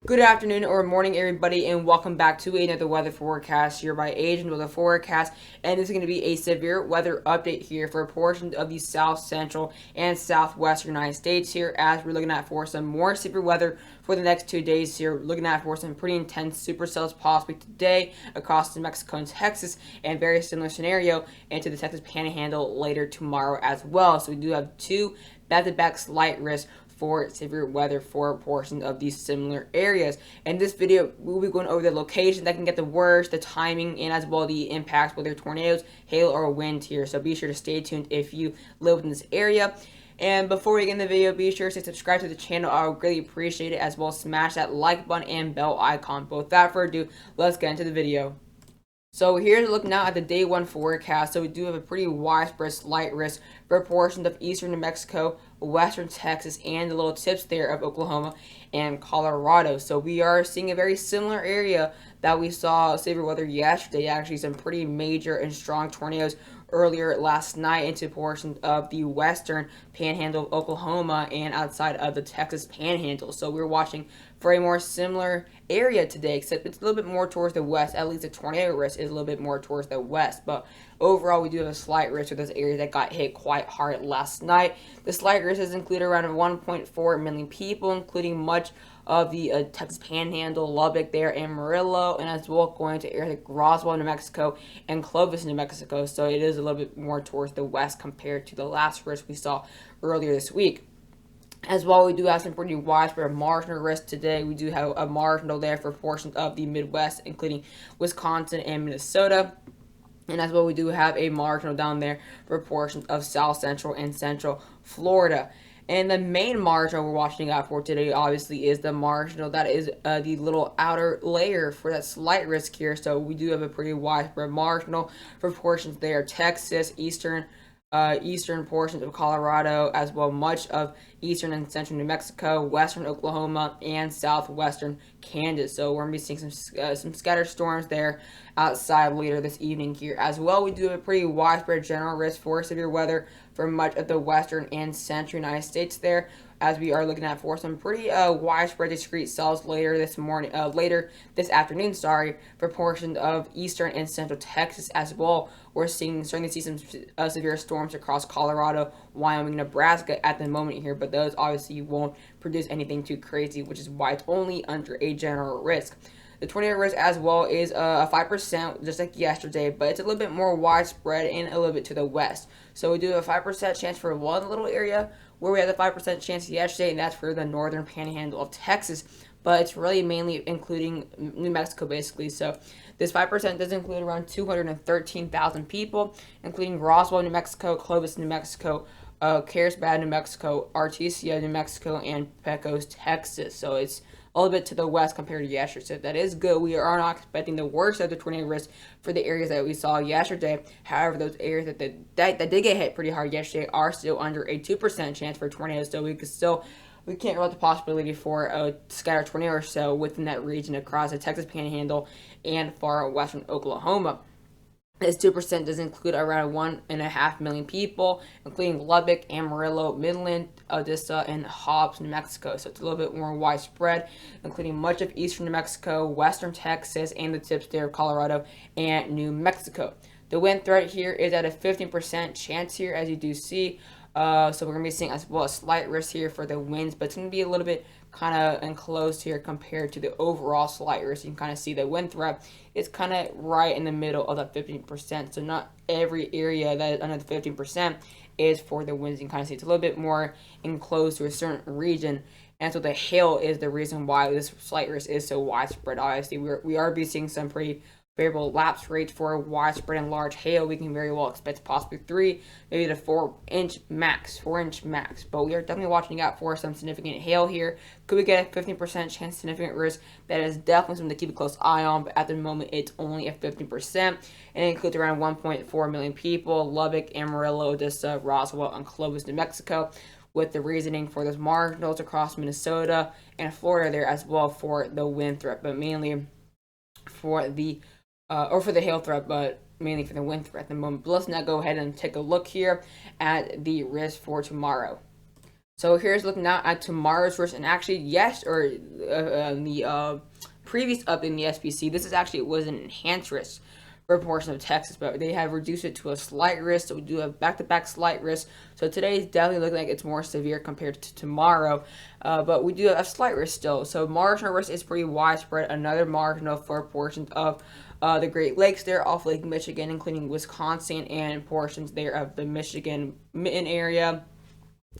Good afternoon or morning, everybody, and welcome back to another weather forecast here by Asian Weather Forecast. And this is going to be a severe weather update here for portions of the south central and southwestern United States here, as we're looking at for some more severe weather for the next 2 days here. We're looking at for some pretty intense supercells possibly today across New Mexico and Texas, and very similar scenario into the Texas Panhandle later tomorrow as well. So we do have two back-to-back slight risks for severe weather for portions of these similar areas. In this video, we'll be going over the locations that can get the worst, the timing, and as well the impacts, whether tornadoes, hail, or wind here. So be sure to stay tuned if you live in this area. And before we get in the video, be sure to subscribe to the channel. I would greatly appreciate it, as well as smash that like button and bell icon. But without further ado, let's get into the video. So here's a look now at the day one forecast. So we do have a pretty widespread slight risk for portions of eastern New Mexico, western Texas, and the little tips there of Oklahoma and Colorado. So we are seeing a very similar area that we saw severe weather yesterday. Actually, some pretty major and strong tornadoes earlier last night into portions of the western panhandle of Oklahoma and outside of the Texas panhandle. So we're watching for a more similar area today, except it's a little bit more towards the west. At least the tornado risk is a little bit more towards the west. But overall, we do have a slight risk for those areas that got hit quite hard last night. The slight risk is included around 1.4 million people, including much of the Texas Panhandle, Lubbock there, Amarillo, and as well going to areas like Roswell, New Mexico, and Clovis, New Mexico. So it is a little bit more towards the west compared to the last risk we saw earlier this week. As well, we do have some pretty widespread marginal risk today. We do have a marginal there for portions of the Midwest, including Wisconsin and Minnesota. And as well, we do have a marginal down there for portions of South Central and Central Florida. And the main marginal we're watching out for today, obviously, is the marginal that is the little outer layer for that slight risk here. So we do have a pretty widespread marginal for portions there, Texas, eastern portions of Colorado, as well much of eastern and central New Mexico, western Oklahoma, and southwestern Kansas. So we're going to be seeing some scattered storms there outside later this evening here. As well, we do have a pretty widespread general risk for severe weather for much of the western and central United States there, as we are looking at for some pretty widespread discrete cells later this afternoon, for portions of eastern and central Texas as well. We're starting to see some severe storms across Colorado, Wyoming, Nebraska at the moment here, but those obviously won't produce anything too crazy, which is why it's only under a general risk. The tornado risk as well is a 5%, just like yesterday, but it's a little bit more widespread and a little bit to the west. So we do have a 5% chance for one little area where we had a 5% chance yesterday, and that's for the northern panhandle of Texas. But it's really mainly including New Mexico, basically. So this 5% does include around 213,000 people, including Roswell, New Mexico, Clovis, New Mexico, Carlsbad, New Mexico, Artesia, New Mexico, and Pecos, Texas. So it's a little bit to the west compared to yesterday. So that is good. We are not expecting the worst of the tornado risk for the areas that we saw yesterday. However, those areas that did get hit pretty hard yesterday are still under a 2% chance for tornadoes. So we can't rule out the possibility for a scattered tornado or so within that region across the Texas Panhandle and far western Oklahoma. This 2% does include around 1.5 million people, including Lubbock, Amarillo, Midland, Odessa, and Hobbs, New Mexico. So it's a little bit more widespread, including much of eastern New Mexico, western Texas, and the tips there of Colorado and New Mexico. The wind threat here is at a 15% chance here, as you do see. So we're going to be seeing as well a slight risk here for the winds, but it's going to be a little bit kind of enclosed here compared to the overall slight risk. You can kind of see the wind threat is kind of right in the middle of that 15%. So not every area that is under the 15% is for the winds. You can kind of see it's a little bit more enclosed to a certain region. And so the hail is the reason why this slight risk is so widespread. Obviously, we are be seeing some pretty variable lapse rates for widespread and large hail. We can very well expect possibly 3, maybe to 4-inch max, 4-inch max. But we are definitely watching out for some significant hail here. Could we get a 15% chance, significant risk? That is definitely something to keep a close eye on. But at the moment, it's only at 15%, and it includes around 1.4 million people: Lubbock, Amarillo, Odessa, Roswell, and Clovis, New Mexico, with the reasoning for those marginals across Minnesota and Florida there as well for the wind threat, but mainly for the for the hail threat, but mainly for the wind threat at the moment. But let's now go ahead and take a look here at the risk for tomorrow. So here's looking out at tomorrow's source, and actually, yes, or the previous up in the SPC, this is actually, it was an enhanced risk for a portion of Texas, but they have reduced it to a slight risk. So we do have back-to-back slight risk. So today is definitely looking like it's more severe compared to tomorrow, but we do have a slight risk still. So marginal risk is pretty widespread. Another marginal for portions of the Great Lakes there off Lake Michigan, including Wisconsin and portions there of the Michigan Mitten area.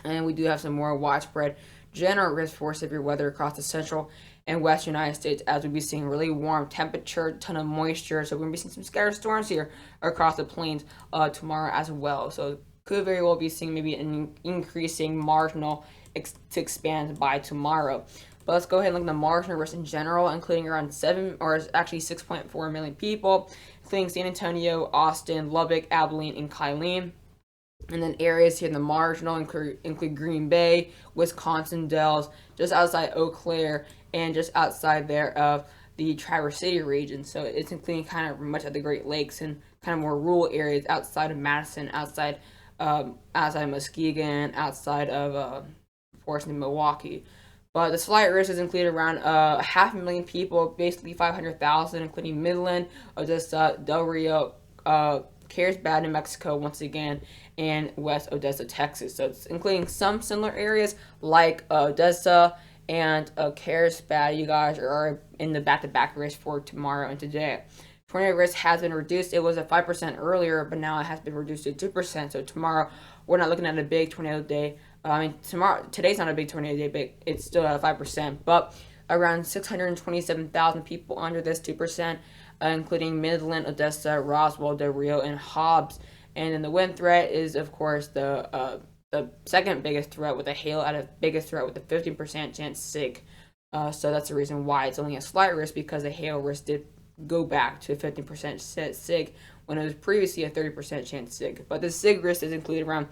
And we do have some more widespread general risk for severe weather across the central and western United States, as we'll be seeing really warm temperature, ton of moisture. So we're going to be seeing some scattered storms here across the plains tomorrow as well. So could very well be seeing maybe an increasing marginal to expand by tomorrow. But let's go ahead and look at the marginal risk in general, including around 6.4 million people, including San Antonio, Austin, Lubbock, Abilene, and Killeen. And then areas here in the marginal include Green Bay, Wisconsin Dells, just outside Eau Claire, and just outside there of the Traverse City region. So it's including kind of much of the Great Lakes and kind of more rural areas outside of Madison, outside of Muskegon, outside of portion of Milwaukee. But the slight risk is included around 500,000 people, basically 500,000, including Midland, Odessa, Del Rio, Carlsbad, New Mexico, once again, and West Odessa, Texas. So it's including some similar areas like Odessa and Carlsbad. You guys are in the back-to-back risk for tomorrow and today. Tornado risk has been reduced. It was at 5% earlier, but now it has been reduced to 2%. So tomorrow, we're not looking at a big tornado day. Today's not a big tornado day, but it's still at 5%. But around 627,000 people under this 2%, including Midland, Odessa, Roswell, Del Rio, and Hobbs. And then the wind threat is, of course, the second biggest threat with a hail at a biggest threat with a 15% chance SIG. So that's the reason why it's only a slight risk, because the hail risk did go back to a 15% SIG when it was previously a 30% chance SIG. But the SIG risk is included around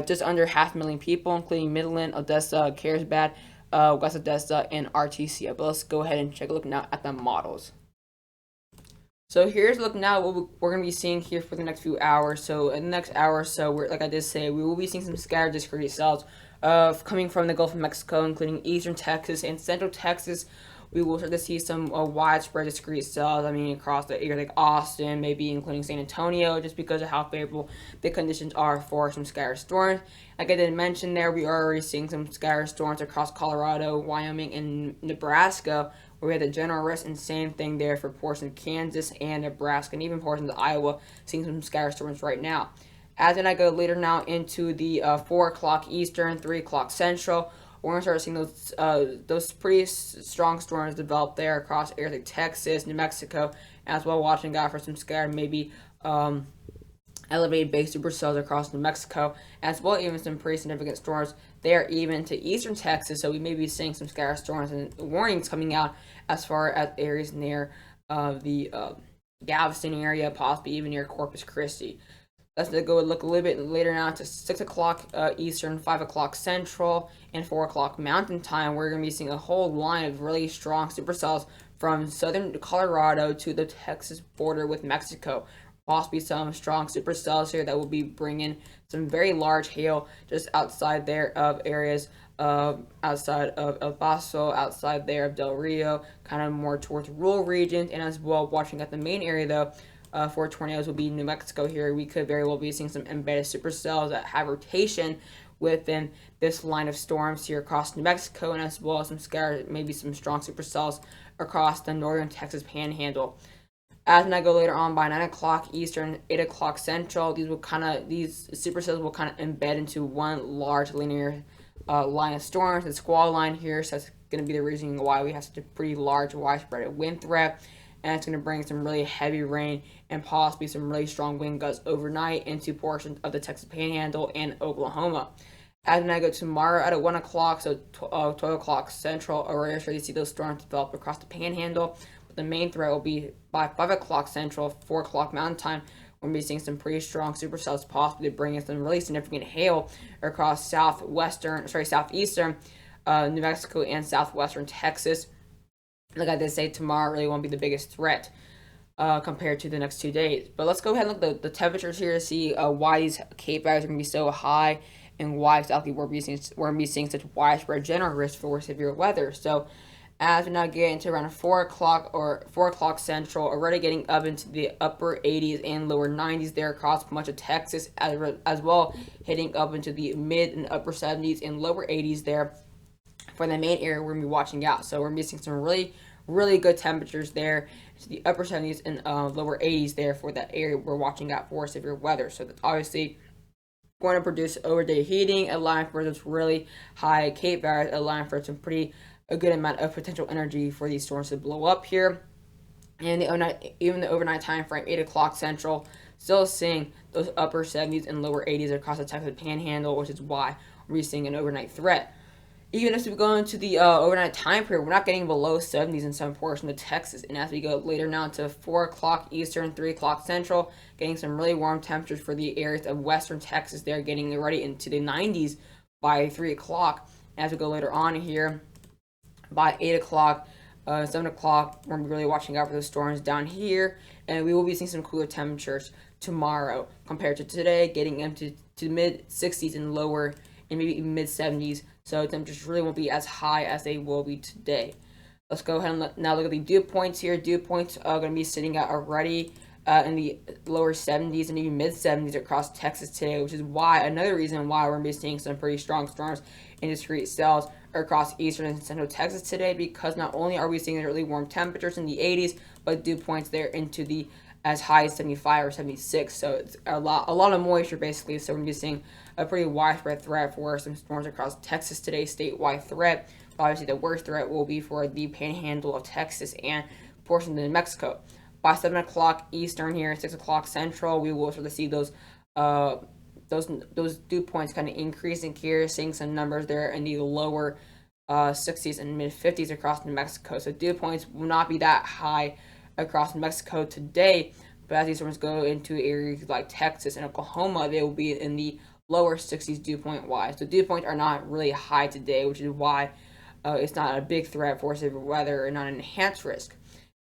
just under 500,000 people, including Midland, Odessa, Carlsbad, West Odessa, and RTC. But let's go ahead and take a look now at the models. So here's a look now what we're going to be seeing here for the next few hours. So in the next hour or so, like I did say, we will be seeing some scattered discrete cells coming from the Gulf of Mexico, including eastern Texas and central Texas. We will start to see some widespread discrete cells, across the area like Austin, maybe including San Antonio, just because of how favorable the conditions are for some scattered storms. Like I did mention there, we are already seeing some scattered storms across Colorado, Wyoming, and Nebraska, where we had the general risk, and same thing there for portions of Kansas and Nebraska, and even portions of Iowa, seeing some scattered storms right now. As then I go later now into the 4 o'clock Eastern, 3 o'clock Central, we're going to start seeing those pretty strong storms develop there across areas like Texas, New Mexico, as well watching out for some scattered, maybe elevated base supercells across New Mexico, as well even some pretty significant storms there even to eastern Texas. So we may be seeing some scattered storms and warnings coming out as far as areas near the Galveston area, possibly even near Corpus Christi. Let's go look a little bit later now to 6 o'clock Eastern, 5 o'clock Central, and 4 o'clock Mountain Time. We're going to be seeing a whole line of really strong supercells from southern Colorado to the Texas border with Mexico. Possibly some strong supercells here that will be bringing some very large hail just outside there of areas outside of El Paso, outside there of Del Rio, kind of more towards rural regions, and as well watching at the main area though. For tornadoes will be New Mexico here. We could very well be seeing some embedded supercells that have rotation within this line of storms here across New Mexico, and as well as some scattered, maybe some strong supercells across the northern Texas panhandle. As when I go later on by 9 o'clock Eastern, 8 o'clock Central, these supercells will kind of embed into one large linear line of storms. The squall line here, so that's going to be the reason why we have such a pretty large widespread wind threat. And it's going to bring some really heavy rain and possibly some really strong wind gusts overnight into portions of the Texas Panhandle and Oklahoma. As when I go tomorrow at 1 o'clock, so 12 o'clock Central, we're going to see those storms develop across the Panhandle. But the main threat will be by 5 o'clock Central, 4 o'clock Mountain Time. We're going to be seeing some pretty strong supercells, possibly bringing some really significant hail across southeastern New Mexico and southwestern Texas. Like I did say, tomorrow really won't be the biggest threat compared to the next 2 days. But let's go ahead and look at the temperatures here to see why these Cape values are going to be so high and why exactly we're going to be seeing such widespread general risk for severe weather. So as we now get into around 4 o'clock or 4 o'clock central, already getting up into the upper 80s and lower 90s there across much of Texas, as well hitting up into the mid and upper 70s and lower 80s there for the main area we're going to be watching out. So we're going to be seeing some really good temperatures there to the upper 70s and lower 80s there for that area we're watching out for severe weather. So that's obviously going to produce overday heating, allowing for those really high Cape values, allowing for some pretty a good amount of potential energy for these storms to blow up here. And even the overnight time frame, 8 o'clock central, still seeing those upper 70s and lower 80s across the Texas Panhandle, which is why we're seeing an overnight threat. Even as we go into the overnight time period, we're not getting below 70s in some portions of Texas. And as we go later now to 4 o'clock Eastern, 3 o'clock Central, getting some really warm temperatures for the areas of western Texas. They're getting already into the 90s by 3 o'clock. As we go later on here, by 8 o'clock, 7 o'clock, we're really watching out for those storms down here. And we will be seeing some cooler temperatures tomorrow compared to today, getting into mid 60s and lower and maybe even mid 70s. So temperatures really won't be as high as they will be today. Let's go ahead and now look at the dew points here. Dew points are going to be sitting at already in the lower 70s and even mid 70s across Texas today, which is why another reason why we're going to be seeing some pretty strong storms and discrete cells across eastern and central Texas today, because not only are we seeing really warm temperatures in the 80s, but dew points there into the as high as 75 or 76. So it's a lot of moisture basically. So we're going to be seeing a pretty widespread threat for some storms across Texas today, statewide threat. But obviously the worst threat will be for the panhandle of Texas and portions of New Mexico. By 7 o'clock Eastern here, 6 o'clock Central, we will sort of see those dew points kind of increasing here, seeing some numbers there in the lower 60s and mid 50s across New Mexico. So dew points will not be that high across New Mexico today, but as these storms go into areas like Texas and Oklahoma, they will be in the lower 60s dew point wise. So dew points are not really high today, which is why it's not a big threat for severe weather and not an enhanced risk.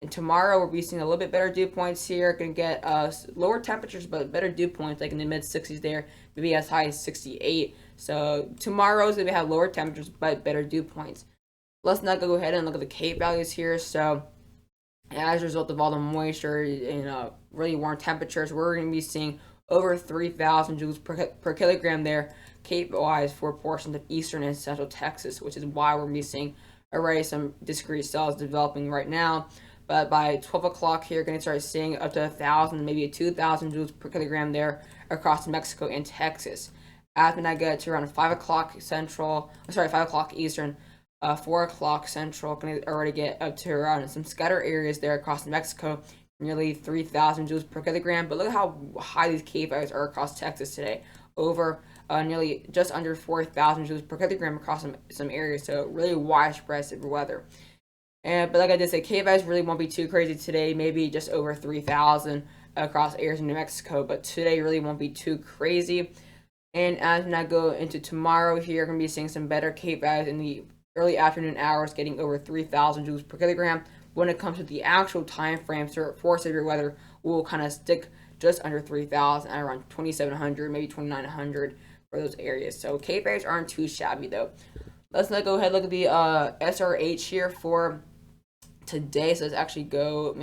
And tomorrow we'll be seeing a little bit better dew points here. Going to get lower temperatures, but better dew points, like in the mid 60s there, maybe as high as 68. So tomorrow's going to have lower temperatures, but better dew points. Let's now go ahead and look at the Cape values here. So as a result of all the moisture and really warm temperatures, we're going to be seeing over 3,000 joules per kilogram there, Cape-wise, for portions of eastern and central Texas, which is why we're going to be seeing already some discrete cells developing right now. But by 12 o'clock here, going to start seeing up to 1,000, maybe 2,000 joules per kilogram there across Mexico and Texas. As we now get to around 5 o'clock Eastern, 4 o'clock Central, going to already get up to around some scatter areas there across Mexico, nearly 3,000 joules per kilogram. But look at how high these Cape values are across Texas today, over nearly just under 4,000 joules per kilogram across some areas. So really widespread severe weather. But like I did say, Cape values really won't be too crazy today, maybe just over 3,000 across areas in New Mexico, but today really won't be too crazy. And as we now go into tomorrow here, we're going to be seeing some better Cape values in the early afternoon hours, getting over 3,000 joules per kilogram. When it comes to the actual time frame for severe weather, we'll kind of stick just under 3,000 at around 2,700, maybe 2,900 for those areas. So Cape values aren't too shabby though. Let's now go ahead and look at the SRH here for today. So let's actually go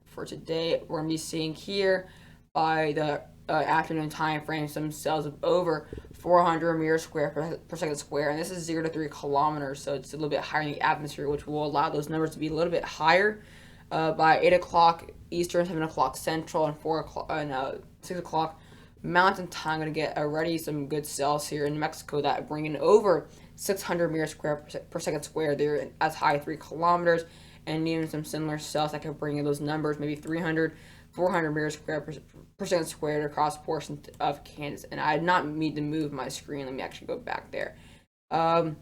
for today. We're going to be seeing here by the afternoon time frame some cells of over 400 meters square per second square, and this is 0 to 3 kilometers, so it's a little bit higher in the atmosphere, which will allow those numbers to be a little bit higher. By 8 o'clock Eastern, 7 o'clock Central, and 4 o'clock and 6 o'clock Mountain Time, going to get already some good cells here in New Mexico that bring in over 600 meters square per second square. They're as high as 3 kilometers, and even some similar cells that could bring in those numbers, maybe 300, 400 meters square per second squared across portions of Kansas. And I did not mean to move my screen. Let me actually go back there. In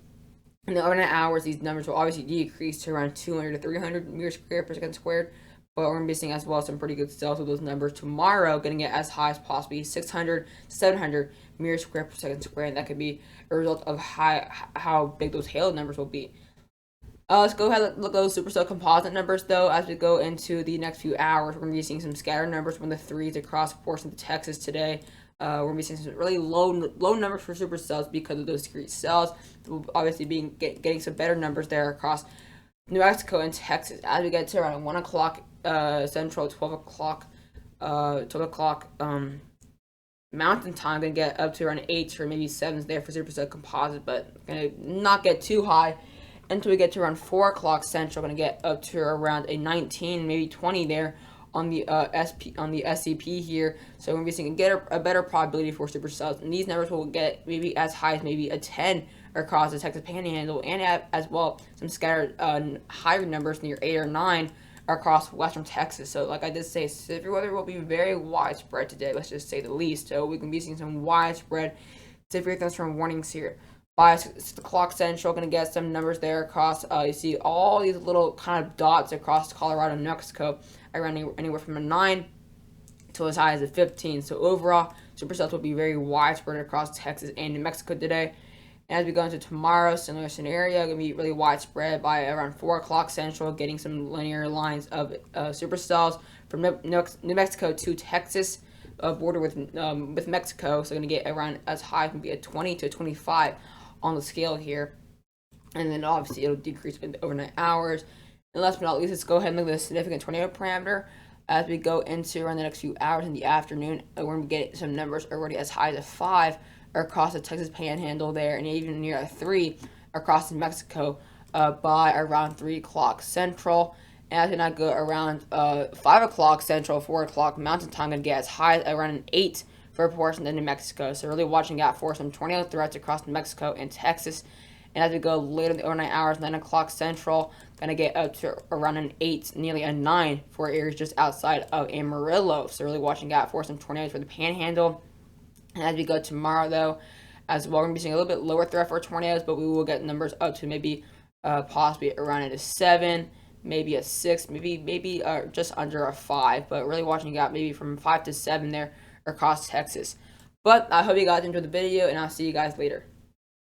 the overnight hours, these numbers will obviously decrease to around 200 to 300 meters square per second squared. But we're going to be seeing as well some pretty good cells with those numbers tomorrow, getting it as high as possibly 600 to 700 meters square per second squared. And that could be a result of how big those hail numbers will be. Let's go ahead and look at those supercell composite numbers, though. As we go into the next few hours, we're going to be seeing some scatter numbers from the threes across portions of Texas today. We're gonna be seeing some really low numbers for supercells because of those discrete cells. We'll obviously getting some better numbers there across New Mexico and Texas as we get to around 1 o'clock Central, 12 o'clock, 12 o'clock Mountain Time. Gonna get up to around 8s or maybe 7s there for supercell composite, but gonna not get too high until we get to around 4 o'clock Central. Gonna get up to around a 19, maybe 20 there on the SCP here. So we're going to get a better probability for supercells, and these numbers will get maybe as high as maybe a 10 across the Texas Panhandle, and as well some scattered higher numbers near 8 or 9 across western Texas. So like I did say, severe weather will be very widespread today, let's just say the least. So we can be seeing some widespread severe thunderstorm warnings here. By 6 o'clock Central, going to get some numbers there across. You see all these little kind of dots across Colorado and New Mexico, around anywhere from a 9 to as high as a 15. So overall, supercells will be very widespread across Texas and New Mexico today. And as we go into tomorrow, similar scenario, going to be really widespread by around 4 o'clock Central, getting some linear lines of supercells from New Mexico to Texas, border with Mexico. So going to get around as high as maybe a 20 to 25 on the scale here, and then obviously it'll decrease in the overnight hours. And last but not least, let's go ahead and look at the significant tornado parameter as we go into around the next few hours in the afternoon. We're going to get some numbers already as high as a 5 across the Texas Panhandle there, and even near a 3 across New Mexico by around 3 o'clock Central. And as we now go around 5 o'clock Central, 4 o'clock Mountain Time, going to get as high as around an 8 for a portion of New Mexico. So really watching out for some tornado threats across New Mexico and Texas. And as we go later in the overnight hours, 9 o'clock Central, going to get up to around an 8, nearly a 9 for areas just outside of Amarillo. So really watching out for some tornadoes for the Panhandle. And as we go tomorrow, though, as well, we're going to be seeing a little bit lower threat for tornadoes, but we will get numbers up to maybe possibly around a 7, maybe a 6, maybe just under a 5. But really watching out maybe from 5 to 7 there across Texas. But I hope you guys enjoyed the video, and I'll see you guys later.